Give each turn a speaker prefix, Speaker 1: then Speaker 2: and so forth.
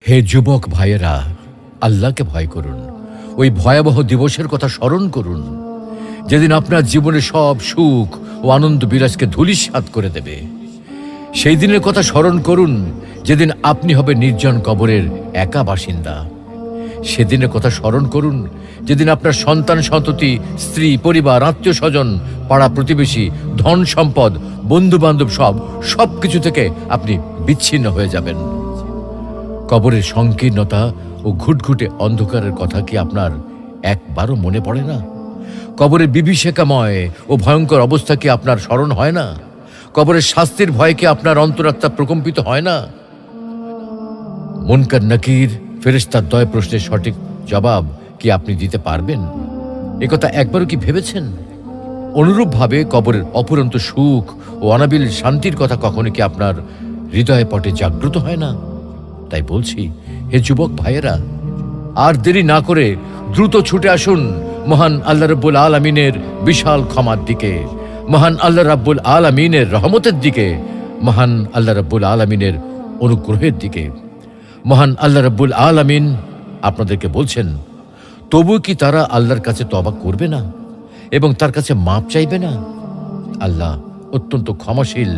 Speaker 1: হে যুবক ভাইয়েরা, আল্লাহকে ভয় করুন। ওই ভয়াবহ দিবসের কথা স্মরণ করুন, যেদিন আপনার জীবনে সব সুখ ও আনন্দ বিলাসকে ধূলিসাৎ করে দেবে। সেই দিনের কথা স্মরণ করুন, যেদিন আপনি হবে নির্জন কবরের একা বাসিন্দা। সেদিনের কথা স্মরণ করুন, যেদিন আপনার সন্তান সন্ততি, স্ত্রী, পরিবার, আত্মীয় স্বজন, পাড়া প্রতিবেশী, ধন সম্পদ, বন্ধু বান্ধব সব কিছু থেকে আপনি বিচ্ছিন্ন হয়ে যাবেন। কবরের সংকীর্ণতা ও ঘুটঘুটে অন্ধকারের কথা কি আপনার একবারও মনে পড়ে না? কবরের বিভীষিকাময় ও ভয়ঙ্কর অবস্থা কি আপনার স্মরণ হয় না? কবরের শাস্তির ভয় কি আপনার অন্তরাত্মা প্রকম্পিত হয় না? মুনকার নাকির ফেরেশতার দয় প্রশ্নের সঠিক জবাব কি আপনি দিতে পারবেন? একথা একবারও কি ভেবেছেন? অনুরূপভাবে কবরের অপুরন্ত সুখ ও অনাবিল শান্তির কথা কখনো কি আপনার হৃদয় পটে জাগ্রত হয় না? তাই বলছি, হে যুবক ভাইয়েরা, আর দেরি না করে দ্রুত ছুটে আসুন মহান আল্লাহ রাব্বুল আলামিনের বিশাল ক্ষমার দিকে, মহান আল্লাহ রাব্বুল আলামিনের রহমতের দিকে, মহান আল্লাহ রাব্বুল আলামিনের অনুগ্রহের দিকে। মহান আল্লাহ রাব্বুল আলামিন আপনাদেরকে বলছেন, তবু কি তারা আল্লাহর কাছে তওবা করবে না এবং তার কাছে মাপ চাইবে না? আল্লাহ অত্যন্ত ক্ষমাশীল